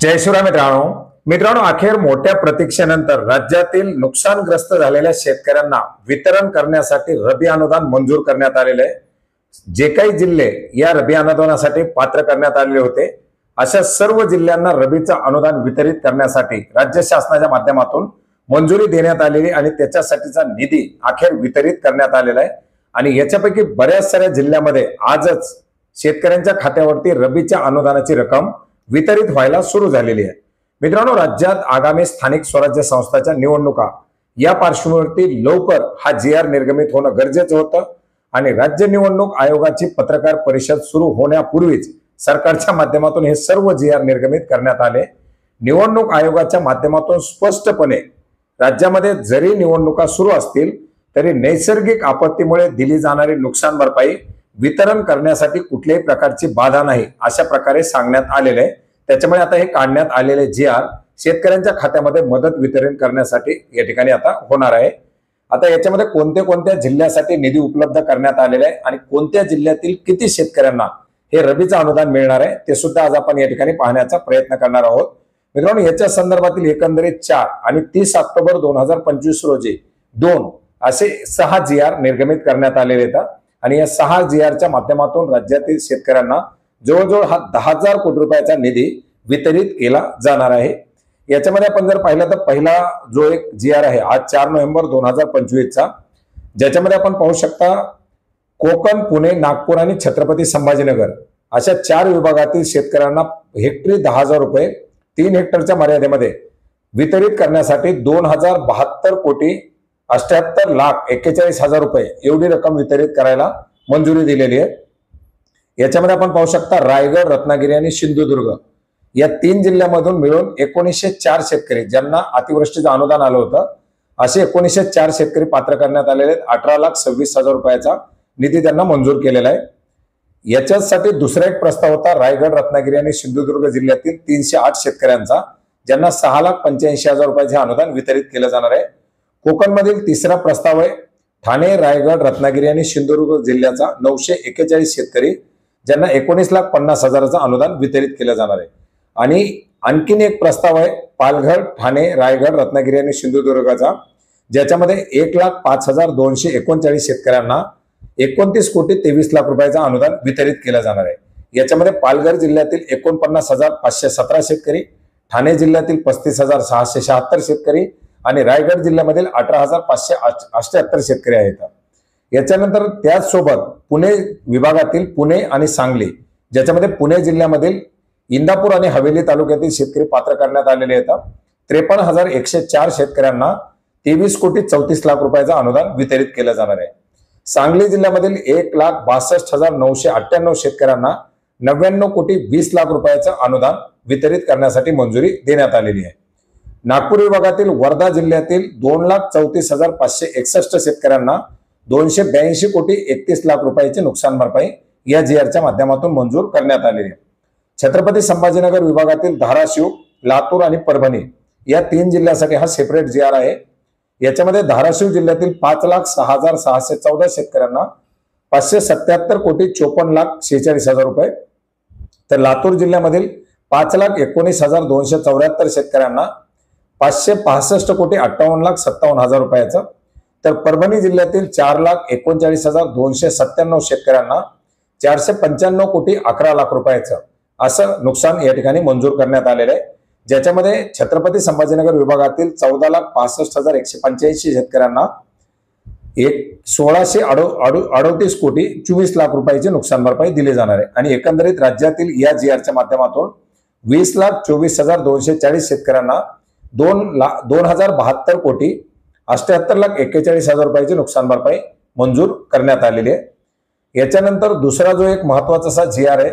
जय शिवराय मित्रांनो अखेर मोठ्या प्रतीक्षेनंतर राज्यातील नुकसानग्रस्त झालेल्या शेतकऱ्यांना वितरण करण्यासाठी रबी अनुदान मंजूर करण्यात आलेले आहे। जे काही जिल्हे या रबी अनुदानासाठी पात्र करण्यात आलेले होते अशा सर्व जिल्ह्यांना रबीचं अनुदान वितरित करण्यासाठी राज्य शासनाच्या माध्यमातून मंजुरी देण्यात आलेली आणि त्याच्यासाठीचा निधी अखेर वितरित करण्यात आलेला आहे। आणि याच्यापैकी बऱ्याच साऱ्या जिल्ह्यामध्ये आजच शेतकऱ्यांच्या खात्यावरती रबीच्या अनुदानाची रक्कम वितरित व्हायला सुरू झालेली आहे। मित्रांनो, राज्यात आगामी स्थानिक स्वराज्य संस्थांच्या निवडणुका या पार्श्वभूमीवरती लवकर हा GR निर्गमित होणं गरजेचं होतं आणि राज्य निवडणूक आयोगाची पत्रकार परिषद सुरू होण्यापूर्वीच सरकारच्या माध्यमातून हे सर्व GR निर्गमित करण्यात आले। निवडणूक आयोगाच्या माध्यमातून स्पष्टपणे राज्यामध्ये जरी निवडणुका सुरू असतील तरी नैसर्गिक आपत्तीमुळे दिली जाणारी नुकसान भरपाई वितरण करण्यासाठी कुठल्याही प्रकारची बाधा नाही अशा प्रकारे सांगण्यात आलेले आहे। त्याच्यामुळे आता हे काढण्यात आलेले GR शेतकऱ्यांच्या खात्यामध्ये मदत वितरण करण्यासाठी या ठिकाणी आता होणार आहे। आता याच्यामध्ये कोणत्या जिल्ह्यासाठी निधी उपलब्ध करण्यात आलेला आहे आणि कोणत्या जिल्ह्यातील किती शेतकऱ्यांना हे रबीचं अनुदान मिळणार आहे ते सुद्धा आज आपण या ठिकाणी पाहण्याचा प्रयत्न करणार आहोत। मित्रांनो, याच्या संदर्भातील एकंदरीत 4 आणि 30 ऑक्टोबर 2025 रोजी 2 असे 6 GR निर्गमित करण्यात आलेले आहेत आणि या 6 GRच्या माध्यमातून राज्यातील शेतकऱ्यांना जवळजवळ हा 10,000 कोटी रुपयाचा निधी वितरित केला जाणार आहे। याच्यामध्ये आपण जर पाहिलं तर पहिला जो एक GR आहे आज 4 नोव्हेंबर 2025 चा, ज्याच्यामध्ये आपण पाहू शकता कोकण, पुणे, नागपूर आणि छत्रपती संभाजीनगर अशा 4 विभागातील शेतकऱ्यांना हेक्टरी 10,000 रुपये 3 हेक्टरच्या मर्यादेमध्ये वितरित करण्यासाठी 2,072 कोटी 78 लाख 41,000 रुपये एवढी रक्कम वितरित करायला मंजुरी दिलेली आहे। याच्यामध्ये आपण पाहू शकता रायगड, रत्नागिरी आणि सिंधुदुर्ग या 3 जिल्ह्यांमधून मिळून 1904 शेतकरी ज्यांना अतिवृष्टीचं अनुदान आलं होतं असे 1904 शेतकरी पात्र करण्यात आलेले आहेत। 18,26,000 रुपयाचा निधी त्यांना मंजूर केलेला आहे। याच्यासाठी दुसरा एक प्रस्ताव होता रायगड, रत्नागिरी आणि सिंधुदुर्ग जिल्ह्यातील 308 शेतकऱ्यांचा ज्यांना 6,85,000 रुपयाचे अनुदान वितरित केलं जाणार आहे। कोकणमधील तिसरा प्रस्ताव आहे ठाणे, रायगड, रत्नागिरी आणि सिंधुदुर्ग जिल्ह्याचा 941 शेतकरी ज्यांना 19,50,000चं अनुदान वितरित केलं जाणार आहे। आणि आणखीन एक प्रस्ताव आहे पालघर, ठाणे, रायगड, रत्नागिरी आणि सिंधुदुर्गचा ज्याच्यामध्ये 1,05,239 शेतकऱ्यांना 29 कोटी 23 लाख रुपयाचं अनुदान वितरित केलं जाणार आहे। याच्यामध्ये पालघर जिल्ह्यातील 49,517 शेतकरी, ठाणे जिल्ह्यातील 35,676 शेतकरी आणि रायगड जिल्ह्यामधील 18,578 शेतकरी आहेत। याच्यानंतर त्याचसोबत पुणे विभागातील पुणे आणि सांगली ज्याच्यामध्ये पुणे जिल्ह्यामधील इंदापूर आणि हवेली तालुक्यातील शेतकरी पात्र करण्यात आलेले आहेत। 53,104 शेतकऱ्यांना 23 कोटी 34 लाख रुपयाचं अनुदान वितरित केलं जाणार आहे। सांगली जिल्ह्यामधील 1,62,998 शेतकऱ्यांना 99 कोटी 20 लाख रुपयाचं अनुदान वितरित करण्यासाठी मंजुरी देण्यात आलेली आहे। नागपूर विभागातील वर्धा जिल्ह्यातील 2,34,561 शेतकऱ्यांना 282 कोटी 31 लाख रुपयाची नुकसान भरपाई या GRच्या माध्यमातून मंजूर करण्यात आलेली आहे। छत्रपती संभाजीनगर विभागातील धाराशिव, लातूर आणि परभणी या 3 जिल्ह्यासाठी हा सेपरेट GR आहे। याच्यामध्ये धाराशिव जिल्ह्यातील 5,06,614 शेतकऱ्यांना 577 कोटी 54 लाख 46,000 रुपये, तर लातूर जिल्ह्यामधील 5,19,274 शेतकऱ्यांना 565 कोटी 58 लाख 57,000 रुपयाचं, तर परभणी जिल्ह्यातील 4,39,297 शेतकऱ्यांना 495 कोटी 11 लाख रुपयाचं असं नुकसान या ठिकाणी मंजूर करण्यात आलेलं आहे। ज्याच्यामध्ये छत्रपती संभाजीनगर विभागातील 14,65,185 शेतकऱ्यांना 1,638 कोटी 24 लाख रुपयाची नुकसान भरपाई दिली जाणार आहे। आणि एकंदरीत राज्यातील या GRच्या माध्यमातून 20,24,240 शेतकऱ्यांना 2,072 कोटी 78 लाख 41,000 रुपयाची नुकसान भरपाई मंजूर करण्यात आलेली आहे। याच्यानंतर दुसरा जो एक महत्वाचा असा GR आहे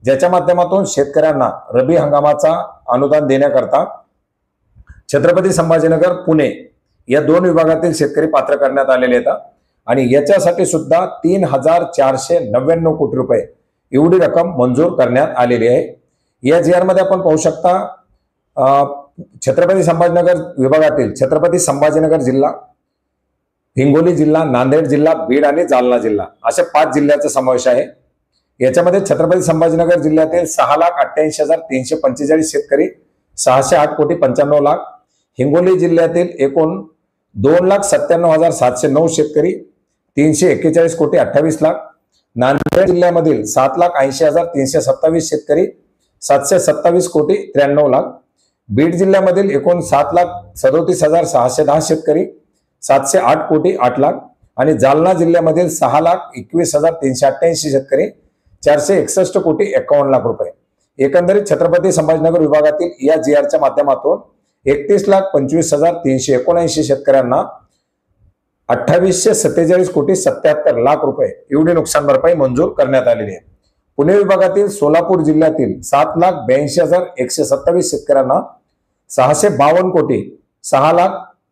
ज्याच्या माध्यमातून शेतकऱ्यांना रबी हंगामाचा अनुदान देण्याकरता छत्रपती संभाजीनगर, पुणे या 2 विभागातील शेतकरी पात्र करण्यात आलेले आहेत आणि याच्यासाठी सुद्धा 3,499 कोटी रुपये एवढी रक्कम मंजूर करण्यात आलेली आहे। या GR मध्ये आपण पाहू शकता छत्रपती संभाजीनगर विभागातील छत्रपती संभाजीनगर जिल्हा, हिंगोली जिल्हा, नांदेड जिल्हा, बीड आणि जालना जिल्हा अशा 5 जिल्ह्याचा समावेश आहे। याच्यामध्ये छत्रपती संभाजीनगर जिल्ह्यातील 6,88,345 शेतकरी, 608,95,00,000, हिंगोली जिल्ह्यातील एकूण 2,97,709 शेतकरी, 341,28,00,000, नांदेड जिल्ह्यामधील 7,80,327 शेतकरी, 727,93,00,000, बीड जिल्ह्यामधील एकूण 7,37,610 शेतकरी, 708,08,00,000 आणि जालना जिल्ह्यामधील 6,21,388 शेतकरी, 461,51,00,000 रुपये. एकंदरीत छत्रपती संभाजीनगर विभागातील या GRच्या माध्यमातून 31,25,379 शेतकऱ्यांना 28,47,77,00,000 रुपये एवढी नुकसान भरपाई मंजूर करण्यात आलेली आहे. पुणे विभागातील सोलापूर जिल्ह्यातील 7,82,127 शेतकऱ्यांना 652,06,00,000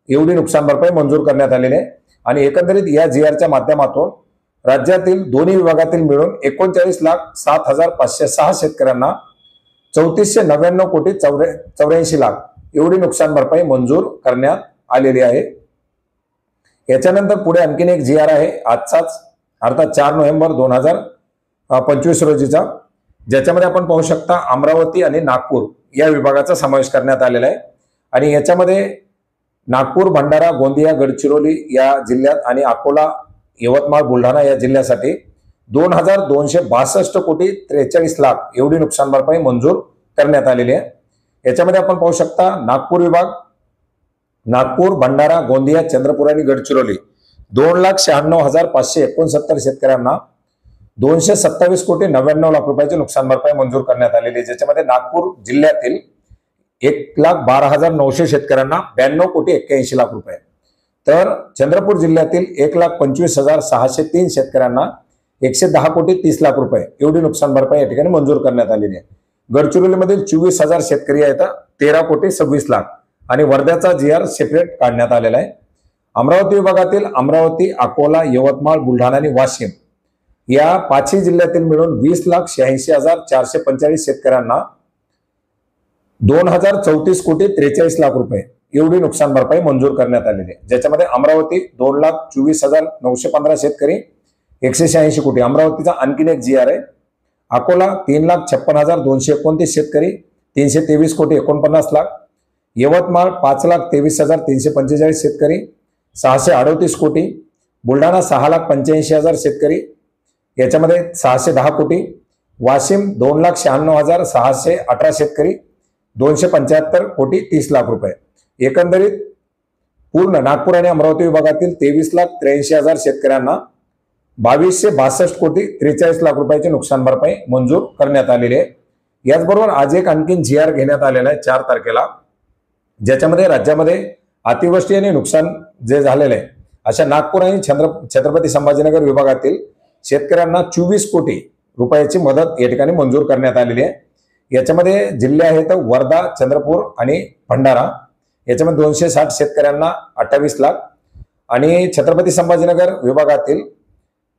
एवढी नुकसान भरपाई मंजूर करण्यात आलेली आहे. आणि एकंदरीत या GRच्या माध्यमातून राज्यातील दोन्ही विभागातील मिळून 39,07,506 शेतकऱ्यांना 34,99,84,00,000 एवढी नुकसान भरपाई मंजूर करण्यात आलेली आहे. याच्यानंतर पुढे आणखीन एक GR आहे आजचाच, अर्थात 4 नोव्हेंबर 2025 रोजीचा, ज्याच्यामध्ये आपण पाहू शकता अमरावती आणि नागपूर या विभागाचा समावेश करण्यात आलेला आहे. आणि याच्यामध्ये नागपूर, भंडारा, गोंदिया, गडचिरोली या जिल्ह्यात आणि अकोला, यवतमाळ, बुलढाणा या जिल्ह्यासाठी 2,262,43,00,000 एवढी नुकसान भरपाई मंजूर करण्यात आलेली आहे. याच्यामध्ये आपण पाहू शकता नागपूर विभाग, नागपूर, भंडारा, गोंदिया, चंद्रपूर आणि गडचिरोली 2,96,569 शेतकऱ्यांना 227,99,00,000 रुपयाची नुकसान भरपाई मंजूर करण्यात आलेली आहे. ज्याच्यामध्ये नागपूर जिल्ह्यातील 1,12,900 शेतकऱ्यांना 92,81,00,000 रुपये, तर चंद्रपूर जिल्ह्यातील 1,25,603 शेतकऱ्यांना 110,30,00,000 रुपये एवढी नुकसान भरपाई या ठिकाणी मंजूर करण्यात आलेली आहे. गडचिरोलीमधील 24,000 शेतकरी आहेत, 13,26,00,000 आणि वर्ध्याचा GR सेपरेट काढण्यात आलेला आहे. अमरावती विभागातील अमरावती, अकोला, यवतमाळ, बुलढाणा आणि वाशिम या 5ही जिल्ह्यातील मिळून 20,86,445 शेतकऱ्यांना 2,034,43,00,000 रुपये एवढी नुकसान भरपाई मंजूर करण्यात आलेली आहे. ज्याच्यामध्ये अमरावती 2,24,915 शेतकरी 186 कोटी, अमरावतीचा आणखीन एक GR आहे. अकोला 3,56,229 शेतकरी 323,49,00,000, यवतमाळ 5,23,345 शेतकरी 638 कोटी, बुलढाणा 6,85,000 शेतकरी याच्यामध्ये 610 कोटी, वाशिम 2,96,618 शेतकरी 275,30,00,000 रुपये. एकंदरीत पूर्ण नागपूर आणि अमरावती विभागातील 23,83,000 शेतकऱ्यांना 2,262,43,00,000 रुपयाची नुकसान भरपाई मंजूर करण्यात आलेली आहे. याचबरोबर आज एक आणखीन GR घेण्यात आलेला आहे 4 तारखेला, ज्याच्यामध्ये राज्यामध्ये अतिवृष्टी आणि नुकसान जे झालेले आहे अशा नागपूर आणि छत्रपती संभाजीनगर विभागातील शेतकऱ्यांना 24 कोटी रुपयाची मदत या ठिकाणी मंजूर करण्यात आलेली आहे. याच्यामध्ये जिल्हे आहेत वर्धा, चंद्रपूर आणि भंडारा, याच्यामध्ये 260 शेतकऱ्यांना 28 लाख आणि छत्रपती संभाजीनगर विभागातील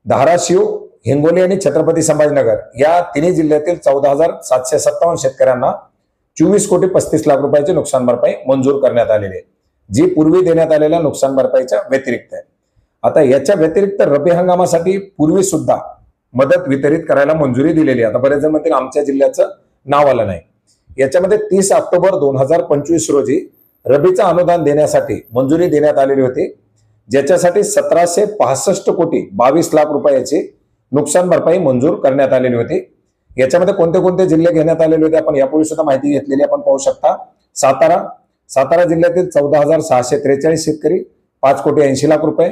धाराशिव, हिंगोली आणि छत्रपती संभाजीनगर या तिन्ही जिल्ह्यातील 14,757 शेतकऱ्यांना 24,35,00,000 रुपयाची नुकसान भरपाई मंजूर करण्यात आलेली आहे, जी पूर्वी देण्यात आलेल्या नुकसान भरपाईच्या व्यतिरिक्त आहे. आता याच्या व्यतिरिक्त रब्बी हंगामासाठी पूर्वी सुद्धा मदत वितरित करायला मंजुरी दिलेली आहे. आता बरेच जण म्हणतील आमच्या जिल्ह्याचं नाव आलं नाही. याच्यामध्ये 30 ऑक्टोबर 2025 रोजी रब्बीचं अनुदान देण्यासाठी मंजुरी देण्यात आलेली होती, ज्याच्यासाठी 1,765,22,00,000 रुपयाची नुकसान भरपाई मंजूर करण्यात आलेली होती. याच्यामध्ये कोणते कोणते जिल्हे घेण्यात आलेले होते आपण यापूर्वी सुद्धा माहिती घेतलेली आपण पाहू शकता. सातारा जिल्ह्यातील 14,643 शेतकरी 5,80,00,000 रुपये.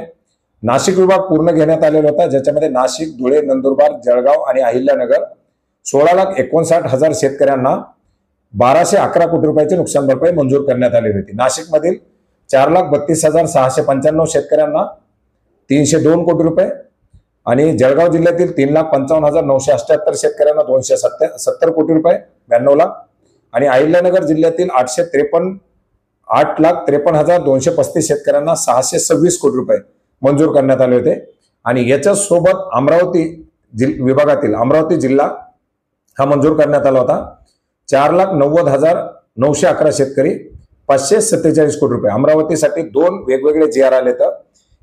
नाशिक विभाग पूर्ण घेण्यात आलेला होता, ज्याच्यामध्ये नाशिक, धुळे, नंदुरबार, जळगाव आणि अहिल्यानगर 16,59,000 शेतकऱ्यांना 1,211 कोटी रुपयाची नुकसान भरपाई मंजूर करण्यात आलेली होती. नाशिकमधील 4,32,695 शेतकऱ्यांना 302 कोटी रुपये आणि जळगाव जिल्ह्यातील 3,55,978 शेतकऱ्यांना 270 कोटी रुपये 92 लाख आणि अहिल्यानगर जिल्ह्यातील 8,53,235 शेतकऱ्यांना 626 कोटी रुपये मंजूर करण्यात आले होते. आणि याच्यासोबत अमरावती विभागातील अमरावती जिल्हा हा मंजूर करण्यात आला होता. 4,90,911 शेतकरी 547 कोटी रुपये. अमरावतीसाठी 2 वेगवेगळे GR आले तर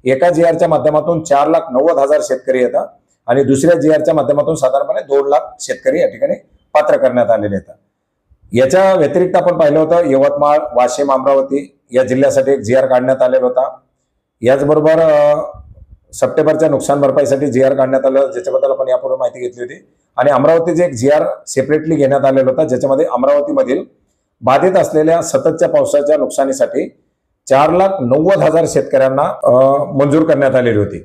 एका GRच्या माध्यमातून 4,90,000 शेतकरी येतात आणि दुसऱ्या GRच्या माध्यमातून साधारणपणे 2 लाख शेतकरी या ठिकाणी पात्र करण्यात आलेले आहेत. याच्या व्यतिरिक्त आपण पाहिलं होतं यवतमाळ, वाशिम, अमरावती या जिल्ह्यासाठी एक GR काढण्यात आलेला होता. याचबरोबर सप्टेंबरच्या नुकसान भरपाईसाठी GR काढण्यात आलं, ज्याच्याबद्दल आपण यापूर्वी माहिती घेतली होती. आणि अमरावतीचे एक GR सेपरेटली घेण्यात आलेला होता, ज्याच्यामध्ये अमरावतीमधील बाधित असलेल्या सततच्या पावसाच्या नुकसानीसाठी 4,90,000 शेतकऱ्यांना मंजूर करण्यात आलेली होती.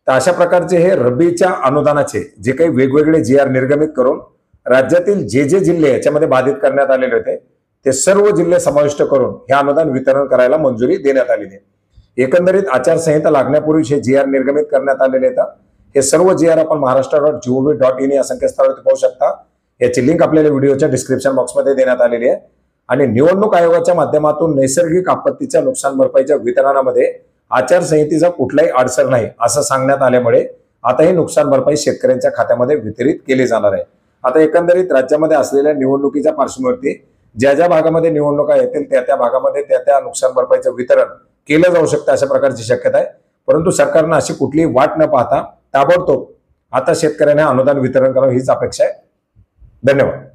तर अशा प्रकारचे हे रब्बीच्या अनुदानाचे जे काही वेगवेगळे GR निर्गमित करून राज्यातील जे जिल्हे याच्यामध्ये बाधित करण्यात आलेले होते ते सर्व जिल्हे समाविष्ट करून हे अनुदान वितरण करायला मंजुरी देण्यात आलेली आहे. एकंदरीत आचारसंहिता लागण्यापूर्वी हे GR निर्गमित करण्यात आलेले आहेत. हे सर्व GR आपण महाराष्ट्र.gov.in या संकेतस्थळावरती पाहू शकता. याची लिंक आपल्याला व्हिडिओच्या डिस्क्रिप्शन बॉक्समध्ये देण्यात आलेली आहे. आणि निवडणूक आयोगाच्या माध्यमातून नैसर्गिक आपत्तीच्या नुकसान भरपाईच्या वितरणामध्ये आचारसंहितेचा कुठलाही अडसर नाही असं सांगण्यात आल्यामुळे आता ही नुकसान भरपाई शेतकऱ्यांच्या खात्यामध्ये वितरित केली जाणार आहे. आता एकंदरीत राज्यामध्ये असलेल्या निवडणुकीच्या पार्श्वभूमीवरती ज्या भागामध्ये निवडणुका येतील त्या भागामध्ये त्या नुकसान भरपाईचं वितरण केलं जाऊ शकतं अशा प्रकारची शक्यता आहे. परंतु सरकारनं अशी कुठलीही वाट न पाहता ताबडतोब आता शेतकऱ्यांना अनुदान वितरण करावं हीच अपेक्षा आहे. धन्यवाद.